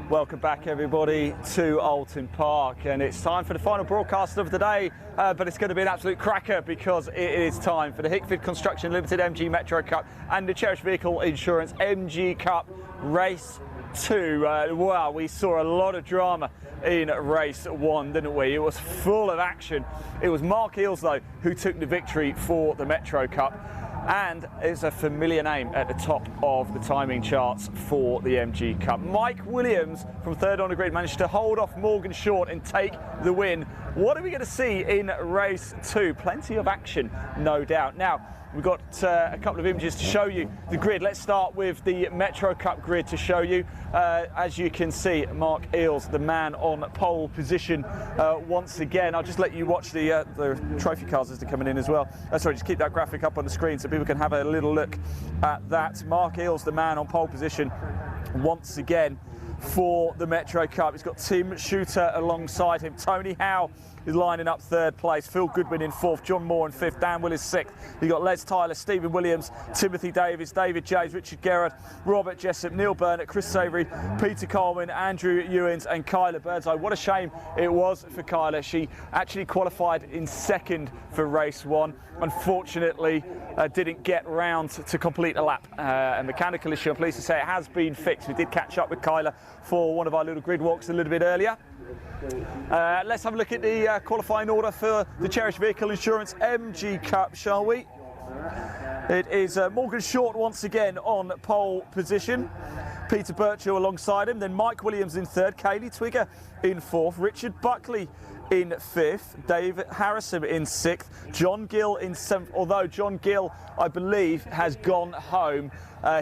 Welcome back everybody to Oulton Park, and it's time for the final broadcast of the day, but it's going to be an absolute cracker because it is time for the Hickford Construction Limited MG Metro Cup and the Cherished Vehicle Insurance MG Cup Race 2. Wow, we saw a lot of drama in race 1, didn't we? It was full of action. It was Mark Eales though who took the victory for the Metro Cup, and is a familiar name at the top of the timing charts for the MG Cup. Mike Williams from third on the grid managed to hold off Morgan Short and take the win. What are we going to see in race 2? Plenty of action, no doubt. Now, we've got a couple of images to show you the grid. Let's start with the Metro Cup grid to show you. As you can see, Mark Eales, the man on pole position once again. I'll just let you watch the trophy cars as they're coming in as well. Sorry, just keep that graphic up on the screen so people can have a little look at that. Mark Eales, the man on pole position once again for the Metro Cup. He's got Tim Shooter alongside him. Tony Howe is lining up third place. Phil Goodwin in fourth. John Moore in fifth. Dan Willis sixth. You've got Les Tyler, Stephen Williams, Timothy Davis, David James, Richard Gerrard, Robert Jessup, Neil Burnett, Chris Savory, Peter Coleman, Andrew Ewins and Kyla Birdseye. What a shame it was for Kyla. She actually qualified in second for race 1. Unfortunately, didn't get round to complete a lap. A mechanical issue, I'm pleased to say it has been fixed. We did catch up with Kyla for one of our little grid walks a little bit earlier. Let's have a look at the qualifying order for the Cherished Vehicle Insurance MG Cup, shall we? It is Morgan Short once again on pole position. Peter Birchall alongside him, then Mike Williams in third, Kaylee Twigger in fourth, Richard Buckley in fifth, David Harrison in sixth, John Gill in seventh, although John Gill, I believe, has gone home.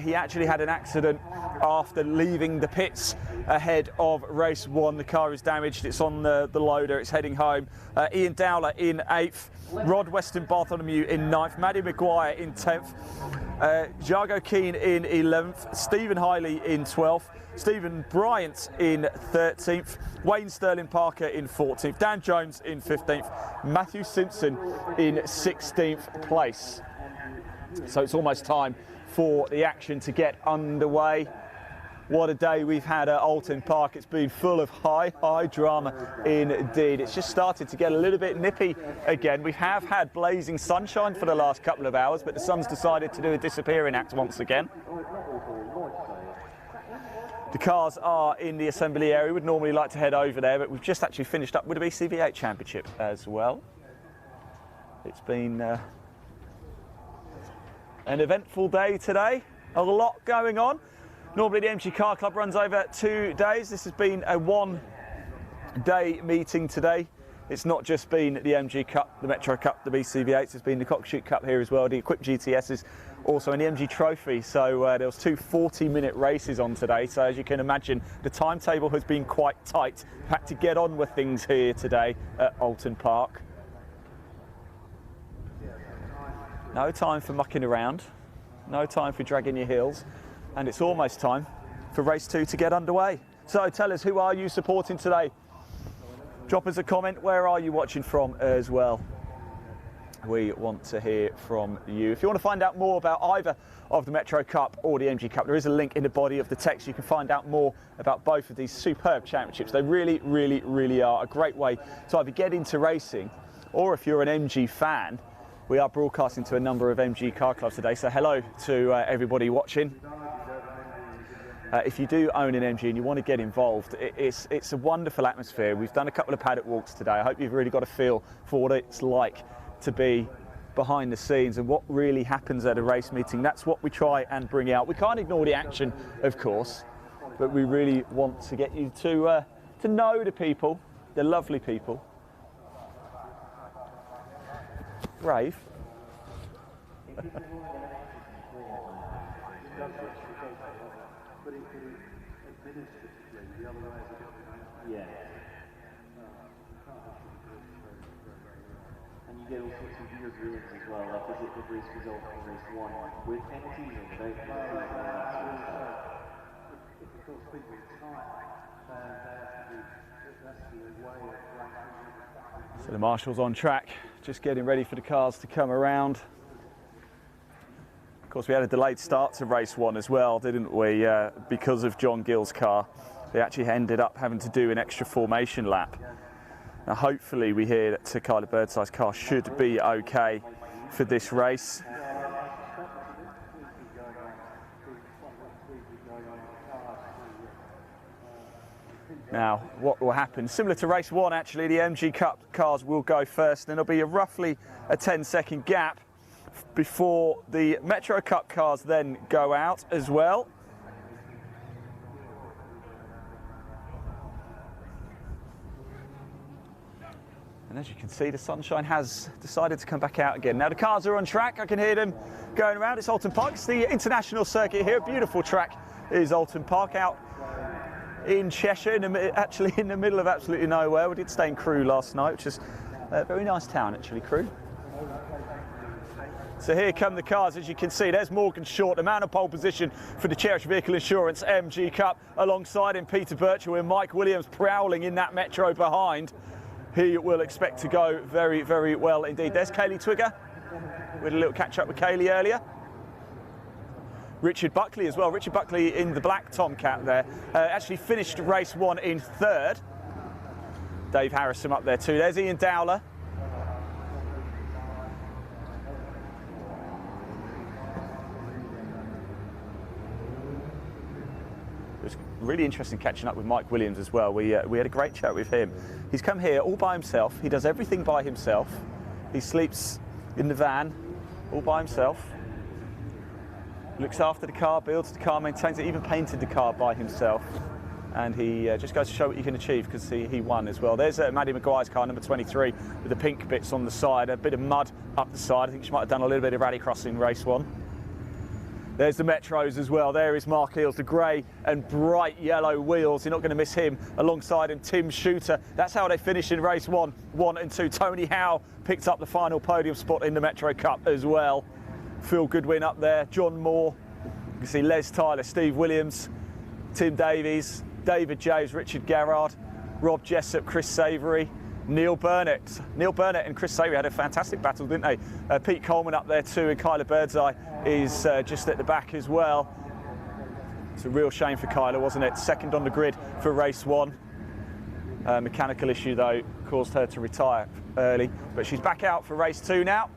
He actually had an accident after leaving the pits ahead of race 1. The car is damaged, it's on the loader, it's heading home. Ian Dowler in 8th, Rod Weston Bartholomew in 9th, Maddie Maguire in 10th, Jago Keane in 11th, Stephen Hiley in 12th, Stephen Bryant in 13th, Wayne Sterling Parker in 14th, Dan Jones in 15th, Matthew Simpson in 16th place. So it's almost time for the action to get underway. What a day we've had at Oulton Park. It's been full of high drama indeed. It's just started to get a little bit nippy again. We have had blazing sunshine for the last couple of hours, but the sun's decided to do a disappearing act once again. The cars are in the assembly area. We'd normally like to head over there, but we've just actually finished up with the BCV8 Championship as well. It's been an eventful day today, a lot going on. Normally the MG Car Club runs over 2 days. This has been a 1-day meeting today. It's not just been the MG Cup, the Metro Cup, the BCV8s, it's been the Cockshoot Cup here as well, the Equipped GTSs, also in the MG Trophy. So there was 2 40-minute races on today. So as you can imagine, the timetable has been quite tight. We've had to get on with things here today at Oulton Park. No time for mucking around, no time for dragging your heels, and it's almost time for race 2 to get underway. So tell us, who are you supporting today? Drop us a comment, where are you watching from as well? We want to hear from you. If you want to find out more about either of the Metro Cup or the MG Cup, there is a link in the body of the text. You can find out more about both of these superb championships. They really are a great way to either get into racing, or if you're an MG fan, we are broadcasting to a number of MG car clubs today, so hello to everybody watching. If you do own an MG and you want to get involved, it's a wonderful atmosphere. We've done a couple of paddock walks today. I hope you've really got a feel for what it's like to be behind the scenes and what really happens at a race meeting. That's what we try and bring out. We can't ignore the action, of course, but we really want to get you to know the people, the lovely people. Brave. Yeah. And you get all sorts of weird rulings as well, like is it the race result in race 1 with penalties or without penalties and that sort of stuff? If of course people are tired, they have to be So the marshals on track, just getting ready for the cars to come around. Of course, we had a delayed start to race 1 as well, didn't we? Because of John Gill's car. They actually ended up having to do an extra formation lap. Now, hopefully, we hear that Kyler Birdside's car should be okay for this race. Now, what will happen? Similar to race 1, actually, the MG Cup cars will go first, and there'll be roughly a 10-second gap before the Metro Cup cars then go out as well. And as you can see, the sunshine has decided to come back out again. Now the cars are on track. I can hear them going around. It's Oulton Park. It's the international circuit here. Beautiful track is Oulton Park out in Cheshire, actually in the middle of absolutely nowhere. We did stay in Crewe last night, which is a very nice town, actually, Crewe. So here come the cars, as you can see. There's Morgan Short, the man of pole position for the Cherished Vehicle Insurance MG Cup. Alongside him, Peter Birchall and Mike Williams prowling in that Metro behind. He will expect to go very, very well indeed. There's Kaylee Twigger. We had a little catch up with Kaylee earlier. Richard Buckley as well. Richard Buckley in the black Tomcat there. Actually finished race 1 in 3rd. Dave Harrison up there too. There's Ian Dowler. It was really interesting catching up with Mike Williams as well. We had a great chat with him. He's come here all by himself. He does everything by himself. He sleeps in the van all by himself. Looks after the car, builds the car, maintains it, even painted the car by himself. And he just goes to show what you can achieve, because he won as well. There's Maddie Maguire's car, number 23, with the pink bits on the side, a bit of mud up the side. I think she might have done a little bit of rallycross in race 1. There's the Metros as well. There is Mark Eels, the grey and bright yellow wheels. You're not going to miss him. Alongside him, Tim Shooter. That's how they finished in race 1 and 2. Tony Howe picked up the final podium spot in the Metro Cup as well. Phil Goodwin up there, John Moore. You can see Les Tyler, Steve Williams, Tim Davies, David James, Richard Garrard, Rob Jessup, Chris Savory, Neil Burnett. Neil Burnett and Chris Savory had a fantastic battle, didn't they? Pete Coleman up there too, and Kyler Birdseye is just at the back as well. It's a real shame for Kyler, wasn't it? Second on the grid for race 1. Mechanical issue though caused her to retire early, but she's back out for race 2 now.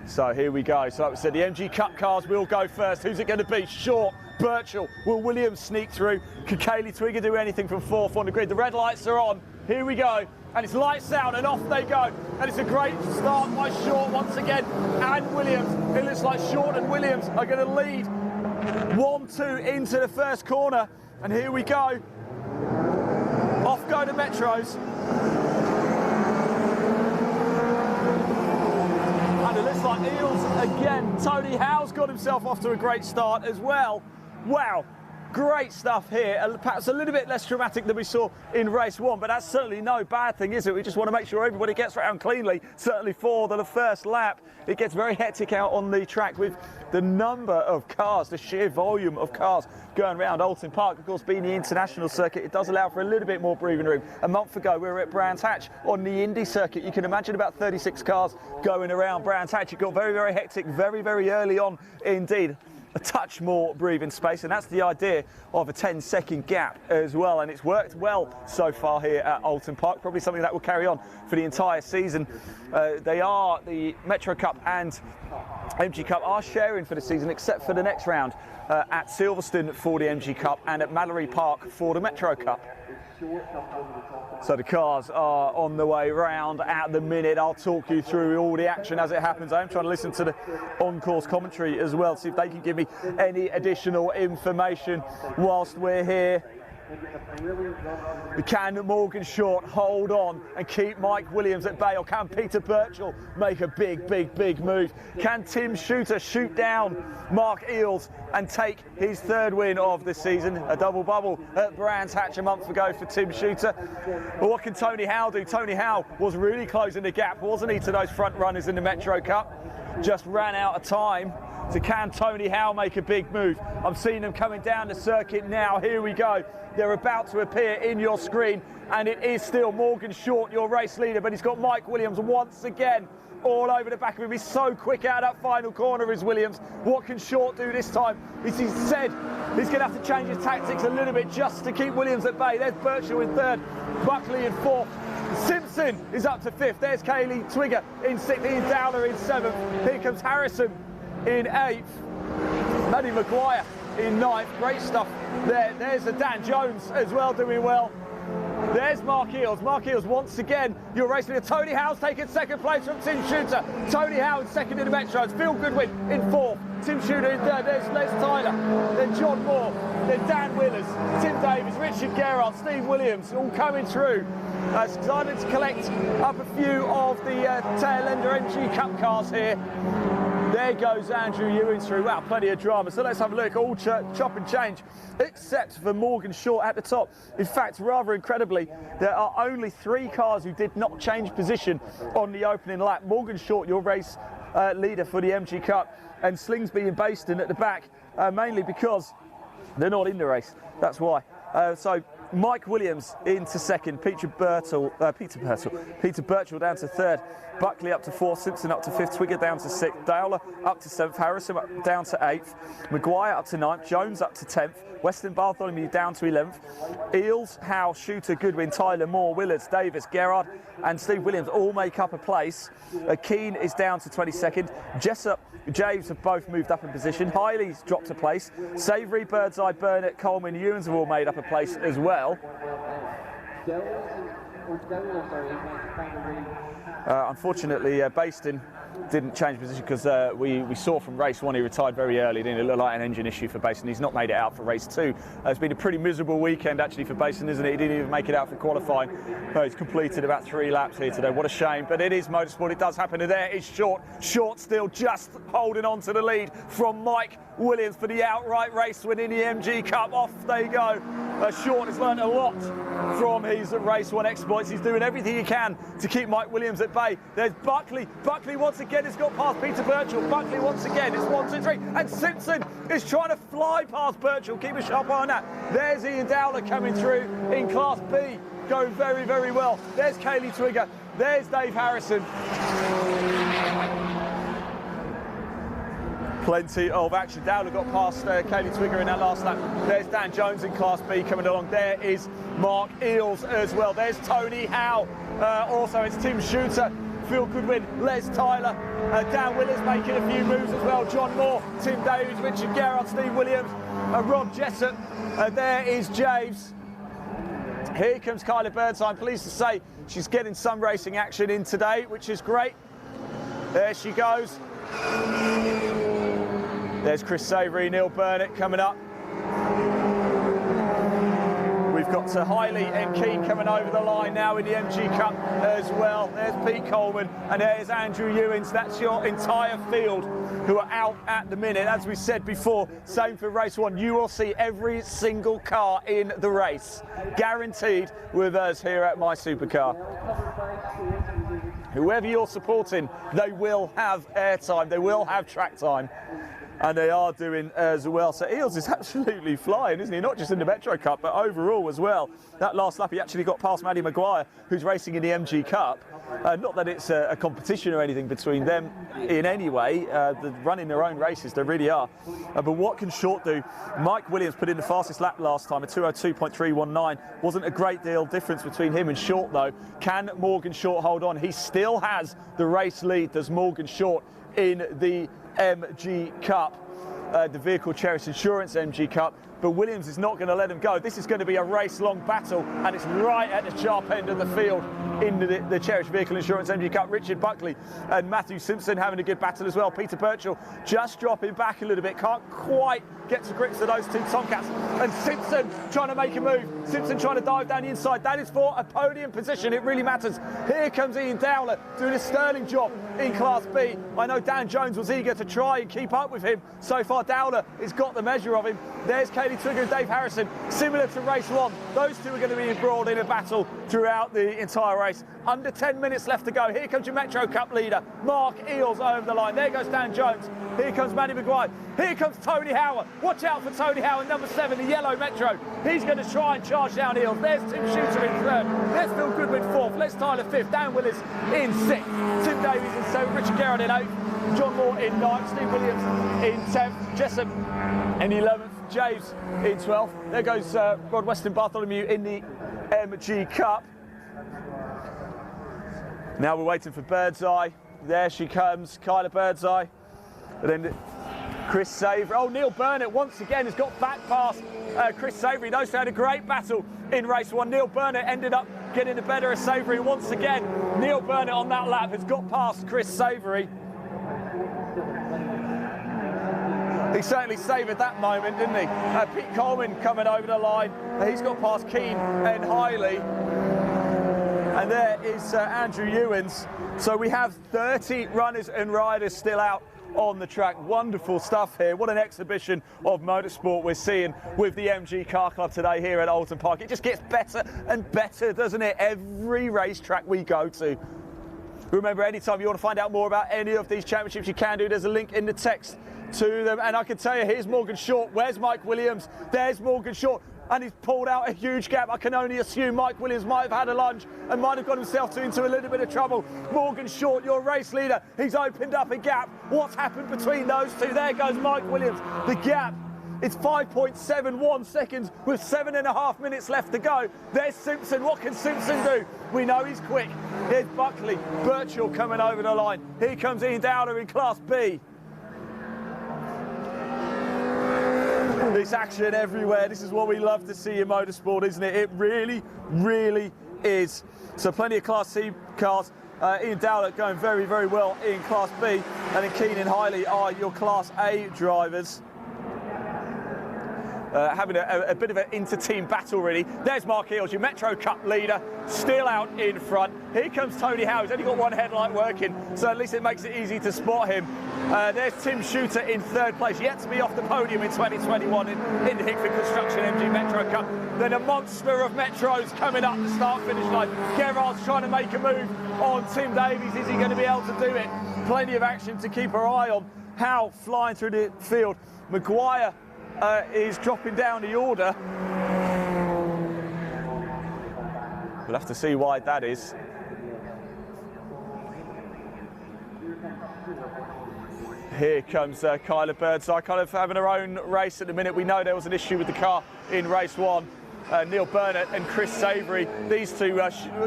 So here we go. So like we said, the MG Cup cars will go first. Who's it going to be? Short, Birchall. Will Williams sneak through? Can Kaylee Twigger do anything from 4th on the grid? The red lights are on. Here we go. And it's lights out and off they go. And it's a great start by Short once again. And Williams. It looks like Short and Williams are going to lead 1-2 into the first corner. And here we go. Off go the Metros. And it looks like Eels again. Tony Howe's got himself off to a great start as well. Wow, great stuff here. Perhaps a little bit less dramatic than we saw in race 1, but that's certainly no bad thing, is it? We just want to make sure everybody gets around cleanly, certainly for the first lap. It gets very hectic out on the track with the number of cars, the sheer volume of cars going around Oulton Park. Of course, being the international circuit, it does allow for a little bit more breathing room. A month ago, we were at Brands Hatch on the Indy circuit. You can imagine about 36 cars going around Brands Hatch. It got very, very hectic, very, very early on indeed. A touch more breathing space, and that's the idea of a 10-second gap as well, and it's worked well so far here at Oulton Park. Probably something that will carry on for the entire season. The Metro Cup and MG Cup are sharing for the season, except for the next round at Silverstone for the MG Cup and at Mallory Park for the Metro Cup. So the cars are on the way round at the minute. I'll talk you through all the action as it happens. I am trying to listen to the on-course commentary as well, see if they can give me any additional information whilst we're here. Can Morgan Short hold on and keep Mike Williams at bay, or can Peter Birchall make a big move? Can Tim Shooter shoot down Mark Eels and take his 3rd win of the season? A double bubble at Brands Hatch a month ago for Tim Shooter. But what can Tony Howe do? Tony Howe was really closing the gap, wasn't he, to those front runners in the Metro Cup? just ran out of time. So can Tony Howe make a big move? I'm seeing them coming down the circuit now. Here we go. They're about to appear in your screen, and it is still Morgan Short, your race leader, but he's got Mike Williams once again all over the back of him. He's so quick out of that final corner, is Williams. What can Short do this time? As he said, he's going to have to change his tactics a little bit just to keep Williams at bay. There's Birchall in third, Buckley in fourth. Simpson is up to fifth. There's Kaylee Twigger in sixth, Ian Dowler in seventh. Here comes Harrison in eighth. Maddie Maguire in ninth. Great stuff there. There's a Dan Jones as well, doing well. There's Mark Eales. Mark Eales once again, your race leader. Tony Howe's taken second place from Tim Shooter. Tony Howe in second in the Metros. Phil Goodwin in fourth. Tim Shooter in third. There's Les Tyler. Then John Moore. Then Dan Willers. Tim Davies. Richard Gerrard. Steve Williams. All coming through. Starting to collect up a few of the tail ender MG Cup cars here. There goes Andrew Ewing through. Wow, plenty of drama. So let's have a look. All chop and change, except for Morgan Short at the top. In fact, rather incredibly, there are only 3 cars who did not change position on the opening lap. Morgan Short, your race leader for the MG Cup, and Slingsby and Baston at the back, mainly because they're not in the race. That's why. So Mike Williams into second, Peter Birchall down to third, Buckley up to fourth, Simpson up to fifth, Twigger down to sixth, Dowler up to seventh, Harrison down to eighth, Maguire up to ninth, Jones up to 10th, Weston Bartholomew down to 11th, Eales, Howe, Shooter, Goodwin, Tyler, Moore, Willards, Davis, Gerrard and Steve Williams all make up a place. Keane is down to 22nd, Jessup, James have both moved up in position, Hiley's dropped a place, Savoury, Birdseye, Burnett, Coleman, Ewens have all made up a place as well. Unfortunately, Baston didn't change position because we saw from race 1 he retired very early. It didn't look like an engine issue for Baston. He's not made it out for race 2. It's been a pretty miserable weekend actually for Baston, isn't it? He didn't even make it out for qualifying. He's completed about 3 laps here today. What a shame, but it is motorsport. It does happen. And there is Short. Short still just holding on to the lead from Mike Williams for the outright race win in the MG Cup. Off they go. Short has learned a lot from his race 1 exploits. He's doing everything he can to keep Mike Williams at bay. There's Buckley. Buckley once again has got past Peter Birchall. Buckley once again. It's 1, 2, 3. And Simpson is trying to fly past Birchall. Keep a sharp eye on that. There's Ian Dowler coming through in Class B. Going very, very well. There's Kaylee Twigger. There's Dave Harrison. Plenty of action. Dowler got past Kaylee Twigger in that last lap. There's Dan Jones in Class B coming along. There is Mark Eales as well. There's Tony Howe. Also, it's Tim Shooter, Phil Goodwin, Les Tyler, Dan Willers making a few moves as well. John Moore, Tim Davies, Richard Gerrard, Steve Williams, Rob Jessup. There is James. Here comes Kyla Birdseye. I'm pleased to say she's getting some racing action in today, which is great. There she goes. There's Chris Savoury, Neil Burnett coming up. We've got Hiley and Keane coming over the line now in the MG Cup as well. There's Pete Coleman and there's Andrew Ewens. That's your entire field who are out at the minute. As we said before, same for race 1. You will see every single car in the race, guaranteed, with us here at My Supercar. Whoever you're supporting, they will have airtime, they will have track time. And they are doing as well. So Eales is absolutely flying, isn't he? Not just in the Metro Cup, but overall as well. That last lap, he actually got past Maddie Maguire, who's racing in the MG Cup. Not that it's a competition or anything between them in any way. They're running their own races, they really are. But what can Short do? Mike Williams put in the fastest lap last time, a 2:02.319. Wasn't a great deal difference between him and Short, though. Can Morgan Short hold on? He still has the race lead, does Morgan Short, in the MG Cup, the Vehicle Cherished Insurance MG Cup, but Williams is not going to let him go. This is going to be a race-long battle, and it's right at the sharp end of the field in the Cherished Vehicle Insurance MG Cup. Richard Buckley and Matthew Simpson having a good battle as well. Peter Birchall just dropping back a little bit, can't quite get to grips with those 2 Tomcats, and Simpson trying to make a move. Simpson trying to dive down the inside. That is for a podium position. It really matters. Here comes Ian Dowler doing a sterling job in Class B. I know Dan Jones was eager to try and keep up with him. So far, Dowler has got the measure of him. There's Kaylee Kaylee Twigger and Dave Harrison, similar to race 1. Those two are going to be embroiled in a battle throughout the entire race. Under 10 minutes left to go. Here comes your Metro Cup leader, Mark Eels, over the line. There goes Dan Jones. Here comes Manny Maguire. Here comes Tony Howard. Watch out for Tony Howard, number 7, the yellow Metro. He's going to try and charge down Eels. There's Tim Shooter in 3rd. There's Phil Goodwin 4th. Les Tyler 5th. Dan Willis in 6th. Tim Davies in 7th. Richard Garrett in 8th. John Moore in 9th. Steve Williams in 10th. Jessup in 11th. James in 12th. There goes Rod Weston Bartholomew in the MG Cup. Now we're waiting for Birdseye. There she comes, Kyla Birdseye. And then Chris Savory. Oh, Neil Burnett once again has got back past Chris Savory. Those two had a great battle in race 1. Neil Burnett ended up getting the better of Savory once again. Neil Burnett on that lap has got past Chris Savory. He certainly savoured that moment, didn't he? Pete Coleman coming over the line. He's got past Keane and Hiley. And there is Andrew Ewens. So we have 30 runners and riders still out on the track. Wonderful stuff here. What an exhibition of motorsport we're seeing with the MG Car Club today here at Oulton Park. It just gets better and better, doesn't it? Every racetrack we go to. Remember, anytime you want to find out more about any of these championships, you can do. There's a link in the text to them. And I can tell you, here's Morgan Short. Where's Mike Williams? There's Morgan Short. And he's pulled out a huge gap. I can only assume Mike Williams might have had a lunge and might have got himself into a little bit of trouble. Morgan Short, your race leader, he's opened up a gap. What's happened between those two? There goes Mike Williams. The gap, it's 5.71 seconds with 7.5 minutes left to go. There's Simpson. What can Simpson do? We know he's quick. Here's Buckley. Birchall coming over the line. Here comes Ian Dowler in Class B. This action everywhere. This is what we love to see in motorsport, isn't it? It really, really is. So plenty of Class C cars. Ian Dowler going very, very well in Class B. And then Keane and Hiley are your Class A drivers. Having a bit of an inter-team battle, really. There's Mark Eels, your Metro Cup leader, still out in front. Here comes Tony Howe. He's only got one headlight working, so at least it makes it easy to spot him. There's Tim Shooter in 3rd place, yet to be off the podium in 2021 in the Hickford Construction MG Metro Cup. Then a monster of Metros coming up the start-finish line. Gerard's trying to make a move on Tim Davies. Is he going to be able to do it? Plenty of action to keep our eye on. Howe flying through the field. Maguire is dropping down the order. We'll have to see why that is. Here comes Kyla Birdseye, kind of having her own race at the minute. We know there was an issue with the car in race 1. Neil Burnett and Chris Savory, these two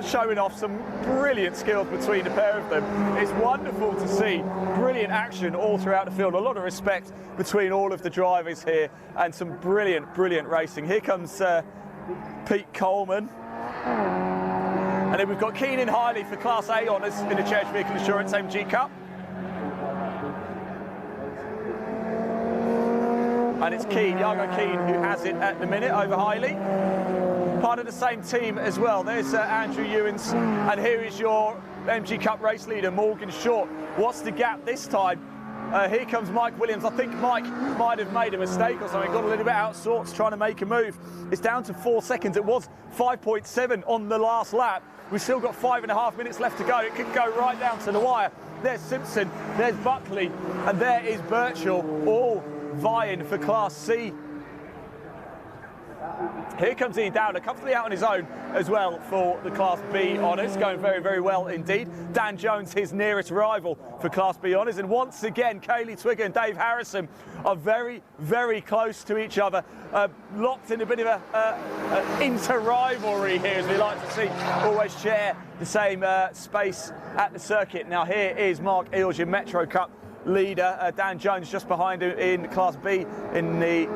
showing off some brilliant skills between the pair of them. It's wonderful to see brilliant action all throughout the field. A lot of respect between all of the drivers here and some brilliant, brilliant racing. Here comes Pete Coleman. And then we've got Keane and Hiley for Class A honours in the Cherished Vehicle Assurance MG Cup. And it's Keane, Iago Keane, who has it at the minute over Hiley. Part of the same team as well. There's Andrew Ewens, and here is your MG Cup race leader, Morgan Short. What's the gap this time? Here comes Mike Williams. I think Mike might have made a mistake or something, got a little bit out of sorts trying to make a move. It's down to 4 seconds. It was 5.7 on the last lap. We've still got 5.5 minutes left to go. It could go right down to the wire. There's Simpson, there's Buckley, and there is Birchall, all vying for Class C. Here comes Ian Dowler, comfortably out on his own as well for the Class B honours, going very, very well indeed. Dan Jones, his nearest rival for Class B honours, and once again, Kaylee Twigger and Dave Harrison are very, very close to each other, locked in a bit of a inter-rivalry here, as we like to see, always share the same space at the circuit. Now here is Mark Eels, your Metro Cup leader. Dan Jones just behind him in Class B in the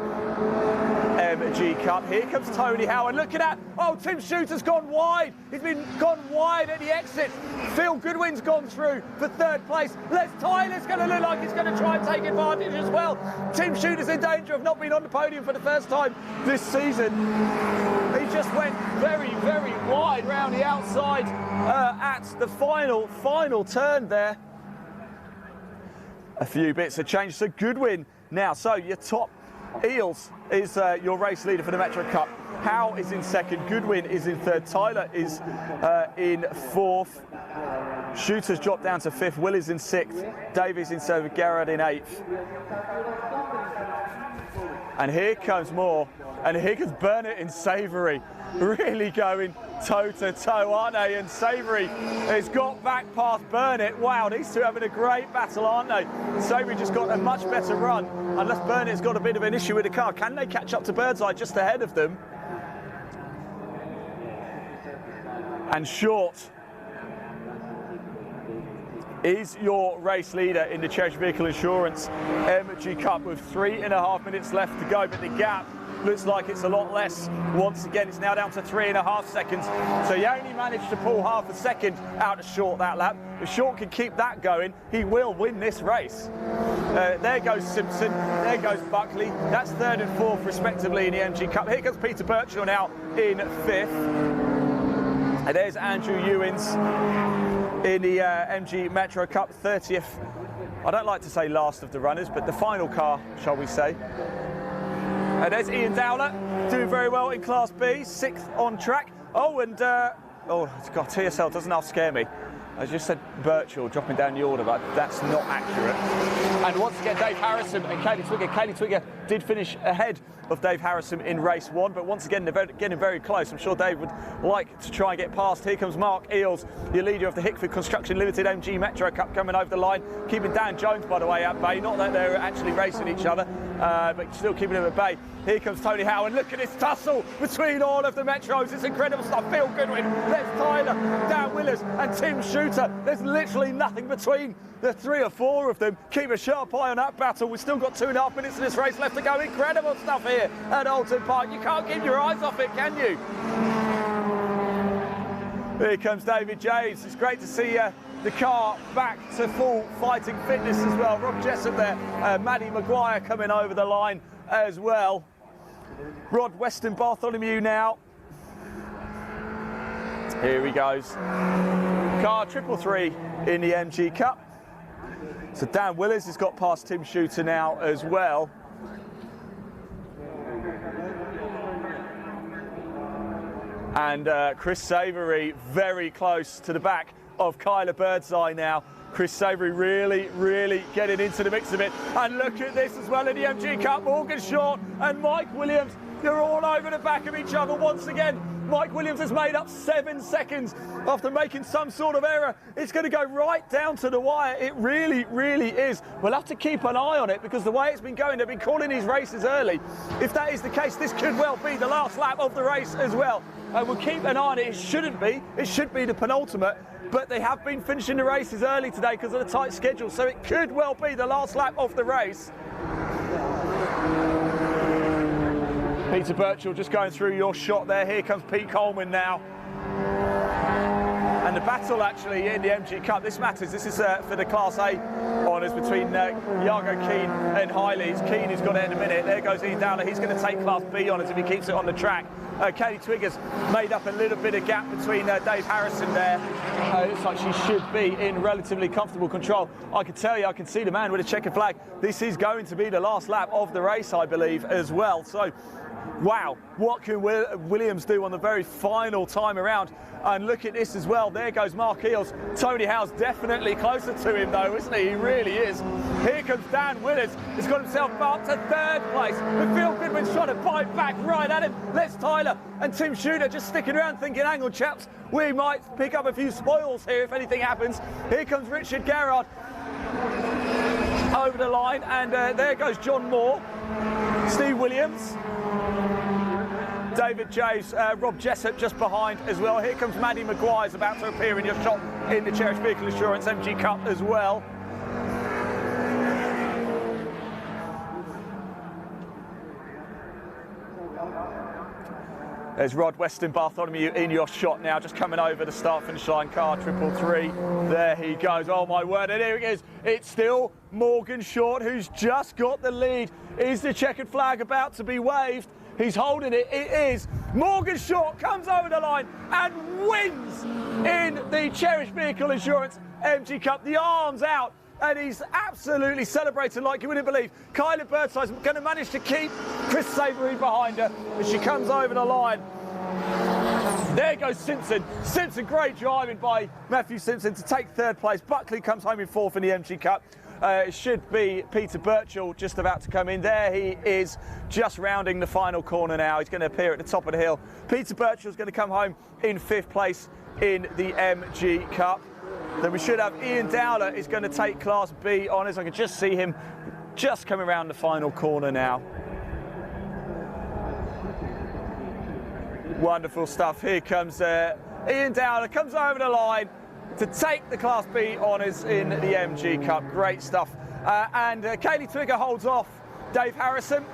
MG Cup. Here comes Tony Howard. Look at that. Oh, Tim Shooter's gone wide. He's been gone wide at the exit. Phil Goodwin's gone through for 3rd place. Les Tyler's going to look like he's going to try and take advantage as well. Tim Shooter's in danger of not being on the podium for the first time this season. He just went very, very wide round the outside at the final turn there. A few bits of change. So Goodwin now. So your top Eels is your race leader for the Metro Cup. Howe is in second, Goodwin is in third, Tyler is in fourth, Shooter's dropped down to fifth, Will is in sixth, Davies in seventh, Gerard in eighth. And here comes more, and here comes Burnett in Savoury, really going toe to toe, aren't they? And Savoury has got back past Burnett. Wow, these two having a great battle, aren't they? Savoury just got a much better run, unless Burnett's got a bit of an issue with the car. Can they catch up to Birdseye just ahead of them? And Short is your race leader in the Cherished Vehicle Insurance MG Cup with 3.5 minutes left to go, but the gap looks like it's a lot less. Once again, it's now down to 3.5 seconds. So he only managed to pull half a second out of Short that lap. If Short can keep that going, he will win this race. There goes Simpson, there goes Buckley. That's third and fourth respectively in the MG Cup. Here comes Peter Birchall now in fifth. And there's Andrew Ewins in the MG Metro Cup, 30th. I don't like to say last of the runners, but the final car, shall we say. And there's Ian Dowler, doing very well in Class B, 6th on track. Oh, and, oh, God, TSL doesn't half scare me. I just said Birchall dropping down the order, but that's not accurate. And once again, Dave Harrison and Kaylee Twigger. Kaylee Twigger did finish ahead of Dave Harrison in race one, but once again, they're getting very close. I'm sure Dave would like to try and get past. Here comes Mark Eels, the leader of the Hickford Construction Limited MG Metro Cup, coming over the line, keeping Dan Jones, by the way, at bay. Not that they're actually racing each other, but still keeping him at bay. Here comes Tony Howe, and look at this tussle between all of the Metros. It's incredible stuff. Phil Goodwin, there's Tyler, Dan Willers and Tim Shooter. There's literally nothing between the 3 or 4 of them. Keep a sharp eye on that battle. We've still got 2.5 minutes of this race left to go. Incredible stuff here at Oulton Park. You can't keep your eyes off it, can you? Here comes David James. It's great to see the car back to full fighting fitness as well. Rob Jessup there, Maddie Maguire coming over the line as well. Rod Weston Bartholomew now. Here he goes. Car 333 in the MG Cup. So Dan Willers has got past Tim Shooter now as well. And Chris Savoury very close to the back of Kyler Birdseye now. Chris Savoury really getting into the mix of it. And look at this as well in the MG Cup. Morgan Short and Mike Williams, they're all over the back of each other once again. Mike Williams has made up 7 seconds after making some sort of error. It's going to go right down to the wire. It really is. We'll have to keep an eye on it because the way it's been going, they've been calling these races early. If that is the case, this could well be the last lap of the race as well. We'll keep an eye on it. It shouldn't be. It should be the penultimate. But they have been finishing the races early today because of the tight schedule. So it could well be the last lap of the race. Peter Birchall just going through your shot there. Here comes Pete Coleman now. And the battle actually in the MG Cup, this matters. This is for the Class A honours between Yargo Keane and Highleys. Keane has got it in a minute. There goes Ian Dowler. He's going to take Class B honours if he keeps it on the track. Kaylee Twigger's made up a little bit of gap between Dave Harrison there. Looks like she should be in relatively comfortable control. I can tell you, I can see the man with a checkered flag. This is going to be the last lap of the race, I believe, as well. So, wow, what can Williams do on the very final time around? And look at this as well. There goes Mark Eels. Tony Howe's definitely closer to him, though, isn't he? He really is. Here comes Dan Willers. He's got himself up to 3rd place. But Phil Goodwin's trying to bite back right at him. There's Tyler and Tim Shooter just sticking around thinking, hang on, chaps, we might pick up a few spoils here if anything happens. Here comes Richard Garrard over the line. And there goes John Moore, Steve Williams, David James, Rob Jessup just behind as well. Here comes Maddie Maguire's about to appear in your shot in the Cherished Vehicle Insurance MG Cup as well. There's Rod Weston Bartholomew in your shot now, just coming over the start-finish line, car 333. There he goes, oh my word, and here it is. It's still Morgan Short who's just got the lead. Is the checkered flag about to be waved? He's holding it. It is. Morgan Short comes over the line and wins in the Cherished Vehicle Insurance MG Cup. The arms out and he's absolutely celebrating like you wouldn't believe. Kyla Birdside's going to manage to keep Chris Savory behind her as she comes over the line. There goes Simpson. Simpson, great driving by Matthew Simpson to take third place. Buckley comes home in fourth in the MG Cup. It should be Peter Birchall just about to come in. There he is, just rounding the final corner now. He's going to appear at the top of the hill. Peter Birchall's going to come home in fifth place in the MG Cup. Then we should have Ian Dowler is going to take Class B honours. I can just see him just coming around the final corner now. Wonderful stuff. Here comes Ian Dowler, comes over the line to take the Class B honours in the MG Cup. Great stuff. And Kaylee Twigger holds off Dave Harrison.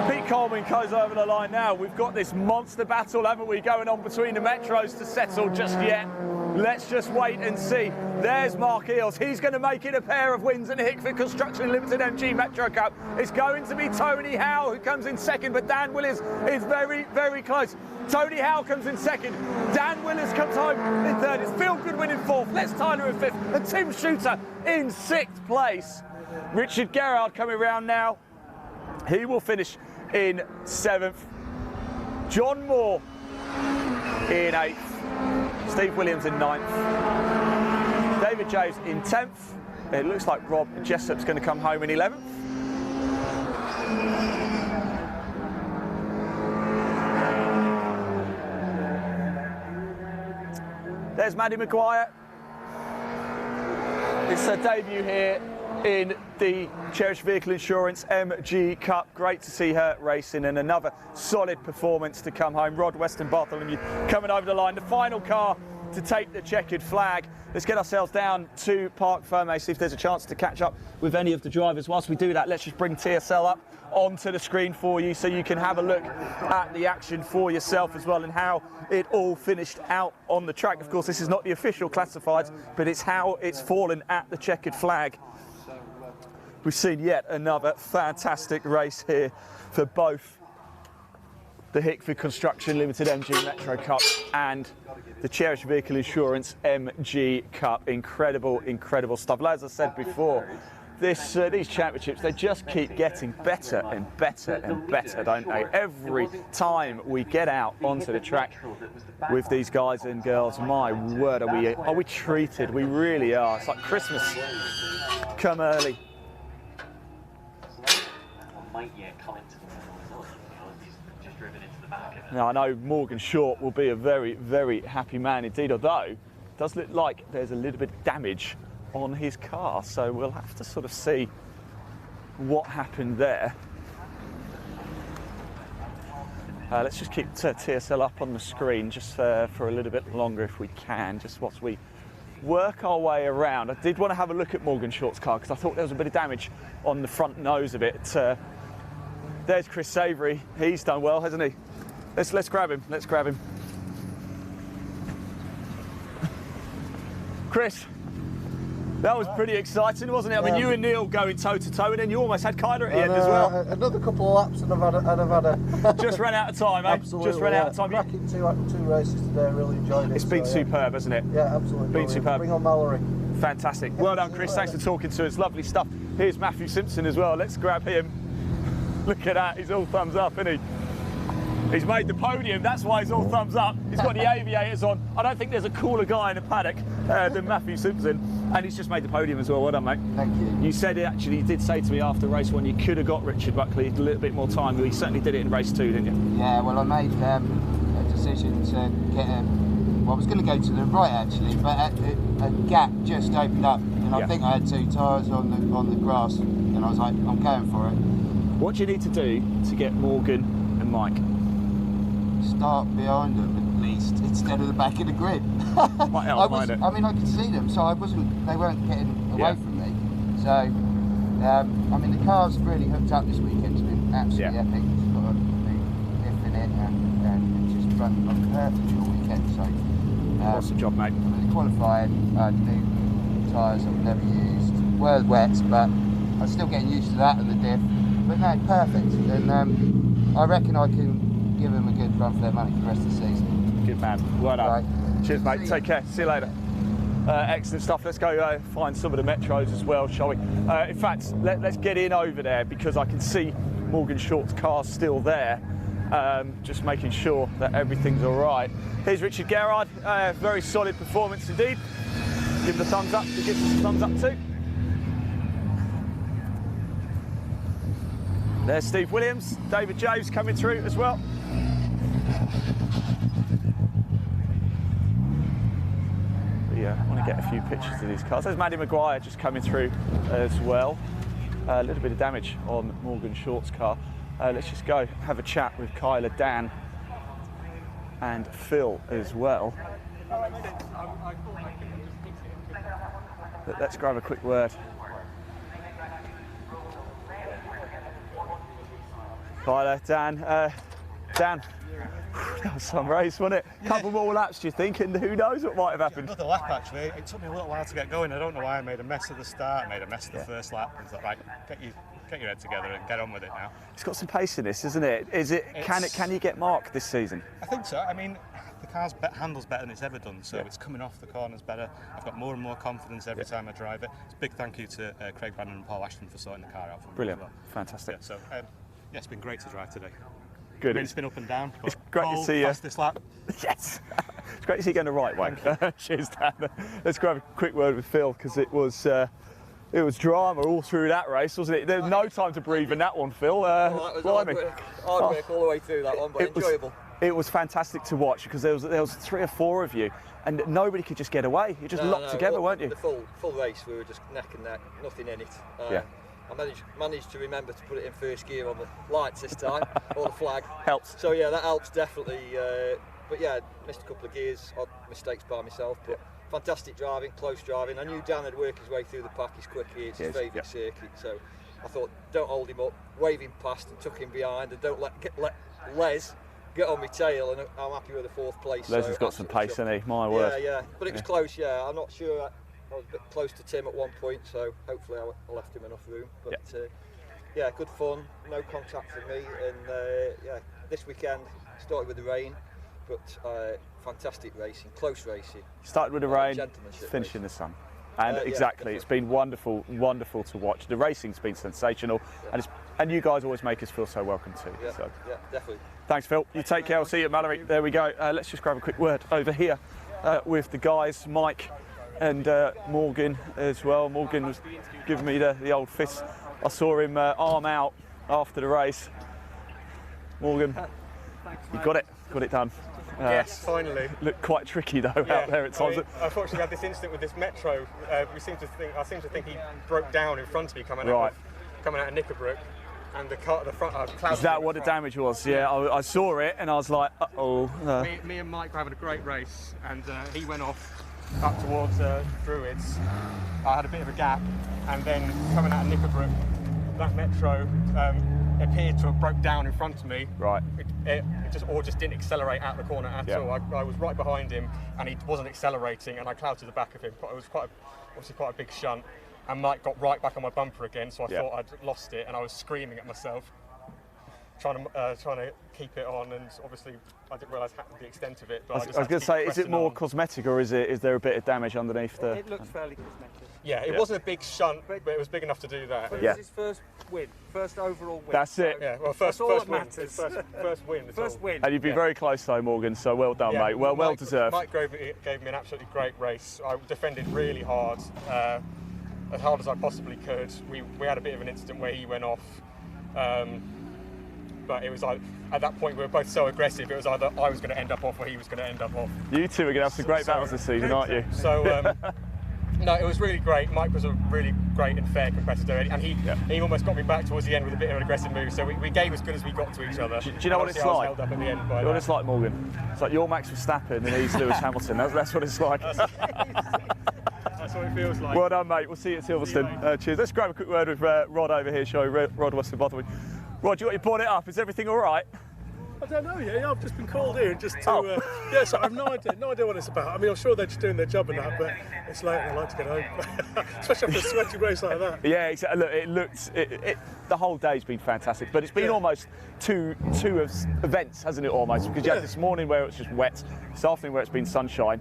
Pete Coleman goes over the line now. We've got this monster battle, haven't we, going on between the Metros to settle just yet. Let's just wait and see. There's Mark Eales. He's going to make it a pair of wins in the Hickford Construction Limited MG Metro Cup. It's going to be Tony Howe who comes in second, but Dan Willis is very, very close. Tony Howe comes in second. Dan Willis comes home in third. It's Phil Goodwin in fourth. Les Tyler in fifth. And Tim Shooter in sixth place. Richard Gerrard coming round now. He will finish in seventh. John Moore in eighth. Steve Williams in ninth. David James in 10th. It looks like Rob Jessup's going to come home in 11th. There's Maddie Maguire. It's her debut here in the Cherished Vehicle Insurance MG Cup. Great to see her racing, and another solid performance to come home. Rod Weston Bartholomew coming over the line. The final car to take the checkered flag. Let's get ourselves down to Parc Fermé, see if there's a chance to catch up with any of the drivers. Whilst we do that, let's just bring TSL up onto the screen for you so you can have a look at the action for yourself as well and how it all finished out on the track. Of course, this is not the official classifieds, but it's how it's fallen at the checkered flag. We've seen yet another fantastic race here for both the Hickford Construction Limited MG Metro Cup and the Cherished Vehicle Insurance MG Cup. Incredible, incredible stuff. As I said before, these championships, they just keep getting better and better and better, don't they? Every time we get out onto the track with these guys and girls, my word, are we treated? We really are. It's like Christmas come early. Now I know Morgan Short will be a very, very happy man indeed, although it does look like there's a little bit of damage on his car, so we'll have to sort of see what happened there. Let's just keep TSL up on the screen just for a little bit longer if we can, just whilst we work our way around. I did want to have a look at Morgan Short's car because I thought there was a bit of damage on the front nose of it. There's Chris Savory. He's done well, hasn't he? Let's grab him. Let's grab him. Chris, that was pretty exciting, wasn't it? I mean, you and Neil going toe to toe, and then you almost had Kyler at the end as well. Another couple of laps, and I've had a. Just ran out of time, eh? Absolutely. Just ran out of time. Cracking two races today. Really enjoyed it. It's been superb, hasn't it? Yeah, absolutely. Been superb. Bring on Mallory. Fantastic. Well done, Chris. Thanks for talking to us. Lovely stuff. Here's Matthew Simpson as well. Let's grab him. Look at that. He's all thumbs up, isn't he? He's made the podium, that's why he's all thumbs up. He's got the aviators on. I don't think there's a cooler guy in the paddock than Matthew Simpson. And he's just made the podium as well. Well done, mate. Thank you. You said it actually, you did say to me after race one, you could have got Richard Buckley a little bit more time, but you certainly did it in race two, didn't you? Yeah, well, I made a decision to get well, I was going to go to the right actually, but a gap just opened up. And I think I had two tyres on the grass, and I was like, I'm going for it. What do you need to do to get Morgan and Mike? Start behind them at least, instead of the back of the grid. I mean, I could see them, so they weren't getting away from me. So, I mean, the car's really hooked up this weekend. It's been absolutely epic. It's got a new diff in it, and it's just run perfectly all weekend. So, awesome job, mate. I mean, the qualifying, new tyres I've never used. Were wets, but I'm still getting used to that and the diff. But no, perfect. And I reckon I can give them a good run for their money for the rest of the season. Good man. Well done. Right. Cheers, mate. Take care. See you later. Excellent stuff. Let's go find some of the Metros as well, shall we? In fact, let's get in over there because I can see Morgan Short's car still there. Just making sure that everything's all right. Here's Richard Gerard. Very solid performance indeed. Give him the thumbs up. He gives us a thumbs up too. There's Steve Williams. David James coming through as well. Yeah, I want to get a few pictures of these cars. There's Maddie Maguire just coming through as well. A little bit of damage on Morgan Short's car. Let's just go have a chat with Kyla, Dan and Phil as well. Let's grab a quick word. Kyla, Dan, Dan, that was some race, wasn't it? A couple more laps, do you think? And who knows what might have happened? Another lap, actually. It took me a little while to get going. I don't know why I made a mess of the start, I made a mess of the first lap. I thought, right, get your head together and get on with it now. It's got some pace in this, isn't it? Can you get marked this season? I think so. I mean, the car's handles better than it's ever done, so it's coming off the corners better. I've got more and more confidence every time I drive it. It's a big thank you to Craig Bannon and Paul Ashton for sorting the car out for me. Brilliant, as well. Fantastic. Yeah, so yeah, it's been great to drive today. Good. It's been up and down. It's great to see you. This lap. Yes. It's great to see you going the right way. Cheers, Dan. Let's grab a quick word with Phil because it was drama all through that race, wasn't it? There was no time to breathe in that one, Phil. That was hard work all the way through that one, but enjoyable. It was fantastic to watch because there was 3 or 4 of you, and nobody could just get away. You just locked together, weren't you? The full race, we were just neck and neck, nothing in it. I managed to remember to put it in first gear on the lights this time, or the flag. Helps. So yeah, that helps definitely. But yeah, missed a couple of gears, odd mistakes by myself, but fantastic driving, close driving. I knew Dan had worked his way through the pack, he's quick here, it's his favourite circuit, so I thought, don't hold him up, wave him past and tuck him behind, and don't let Les get on my tail, and I'm happy with the 4th place. Les has got some pace, hasn't he? My word. Yeah, but it was close, I'm not sure. I was a bit close to Tim at one point, so hopefully I left him enough room. But good fun, no contact for me, and this weekend started with the rain, but fantastic racing, close racing. Started with the rain, finished in the sun. And it's been wonderful to watch. The racing's been sensational, and you guys always make us feel so welcome too. Yeah, definitely. Thanks, Phil. You take care. I'll see you at Mallory. There we go. Let's just grab a quick word over here with the guys, Mike and Morgan as well. Morgan was giving me the old fist. I saw him arm out after the race. Morgan, you got it done. Yes, finally. Looked quite tricky though out there at times. Unfortunately, I had this incident with this Metro. I seem to think he broke down in front of me coming out of Knickerbrook, and the car at the front. Is that what the damage was? Yeah, I saw it and I was like, uh-oh. Me and Mike were having a great race, and he went off up towards Druids. I had a bit of a gap, and then coming out of Knickerbrook, that Metro appeared to have broke down in front of me. Right. It just didn't accelerate out the corner at all. I was right behind him, and he wasn't accelerating, and I clouted the back of him. It was obviously quite a big shunt, and Mike got right back on my bumper again, so I thought I'd lost it, and I was screaming at myself, trying to keep it on, and obviously I didn't realise the extent of it. But I was going to say, is it more cosmetic, or is there a bit of damage underneath the? It looks fairly cosmetic. Yeah, it wasn't a big shunt, but it was big enough to do that. But it was his first win, first overall win. That's it. Yeah, well, first win. First win. First win. And you've been very close though, Morgan. So well done, mate. Well deserved. Mike gave me an absolutely great race. I defended really hard, as hard as I possibly could. We had a bit of an incident where he went off. But it was like, at that point we were both so aggressive, it was either I was going to end up off or he was going to end up off. You two are going to have some great battles this season, aren't you? So, no, it was really great. Mike was a really great and fair competitor, and he almost got me back towards the end with a bit of an aggressive move, so we gave as good as we got to each other. Do you know what it's like? Held up at the end you know what it's like, Morgan? It's like you're Max Verstappen and he's Lewis Hamilton. That's what it's like. That's what it feels like. Well done, mate. We'll see you at Silverstone. Cheers. Let's grab a quick word with Rod over here, shall we? Rod Weston-Botherwell. Rod, you brought it up. Is everything all right? I don't know yet. I've just been called here just to. So I have no idea what it's about. I mean, I'm sure they're just doing their job and that, but it's late and I like to get home, especially after a sweaty race like that. Yeah, exactly. Look, the whole day's been fantastic, but it's been almost two events, hasn't it? Almost, because you had this morning where it was just wet, this afternoon where it's been sunshine.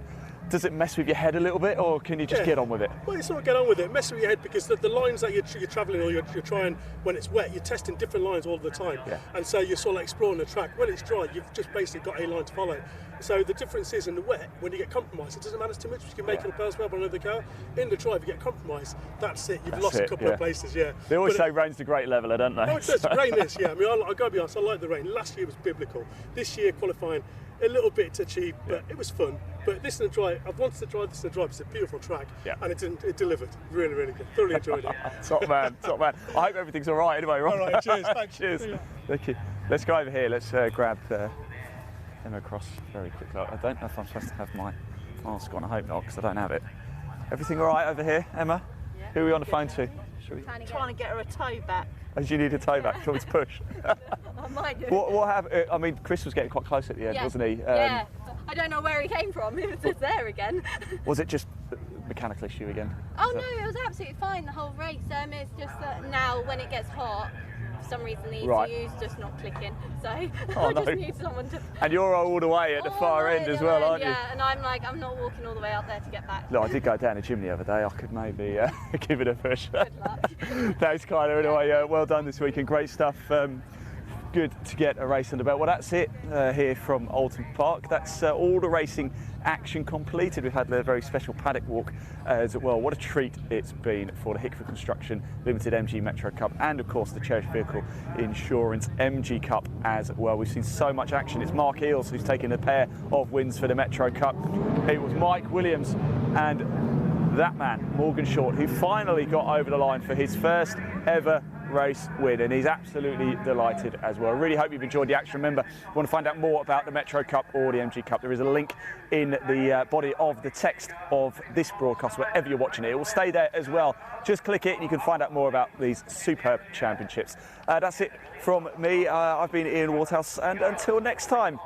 does it mess with your head a little bit, or can you just get on with it? Well, you sort of get on with it. Mess with your head because the lines that you're travelling or you're trying when it's wet, you're testing different lines all the time. Yeah. And so you're sort of like exploring the track. When it's dry, you've just basically got a line to follow. So the difference is in the wet, when you get compromised, it doesn't matter too much. You can make it up elsewhere by another car. In the dry, if you get compromised, that's it. You've lost a couple of places, yeah. They always say rain's the great leveller, don't they? Oh, it does. Rain is, yeah. I mean, I've got to be honest, I like the rain. Last year was biblical. This year, qualifying a little bit touchy, but it was fun. But this in the dry, I've wanted to drive this in the dry. It's a beautiful track, and it delivered. Really, really good. Thoroughly enjoyed it. Top man, top man. I hope everything's all right anyway, right? All right, cheers. Thanks. Cheers. Thank you. Let's go over here. Let's grab Emma across very quickly. I don't know if I'm supposed to have my mask on. I hope not, because I don't have it. Everything all right over here, Emma? Yeah. Who are we on the phone to? Trying to get her a tow back. Oh, you need a tow back? Do you want me to push? I might do. What happened? I mean, Chris was getting quite close at the end, wasn't he? Yeah. I don't know where he came from. He was just there again. Was it just a mechanical issue again? Oh no, it was absolutely fine the whole race. It's just that now when it gets hot, for some reason the ECU's just not clicking. So I just need someone to. And you're all the way at the far end as well, aren't you? Yeah, and I'm like, I'm not walking all the way out there to get back. No, I did go down the gym the other day. I could maybe give it a push. Good luck. Thanks, Kyla. Anyway, well done this weekend. Great stuff. Good to get a race under the belt. Well, that's it here from Oulton Park. That's all the racing action completed. We've had a very special paddock walk as well. What a treat it's been for the Hickford Construction Limited MG Metro Cup and, of course, the Cherished Vehicle Insurance MG Cup as well. We've seen so much action. It's Mark Eales who's taken a pair of wins for the Metro Cup. It was Mike Williams and that man, Morgan Short, who finally got over the line for his first ever race win, and he's absolutely delighted as well. I really hope you've enjoyed the action. Remember, if you want to find out more about the Metro Cup or the MG Cup, there is a link in the body of the text of this broadcast, wherever you're watching it. It will stay there as well. Just click it and you can find out more about these superb championships. That's it from me. I've been Ian Waterhouse, and until next time,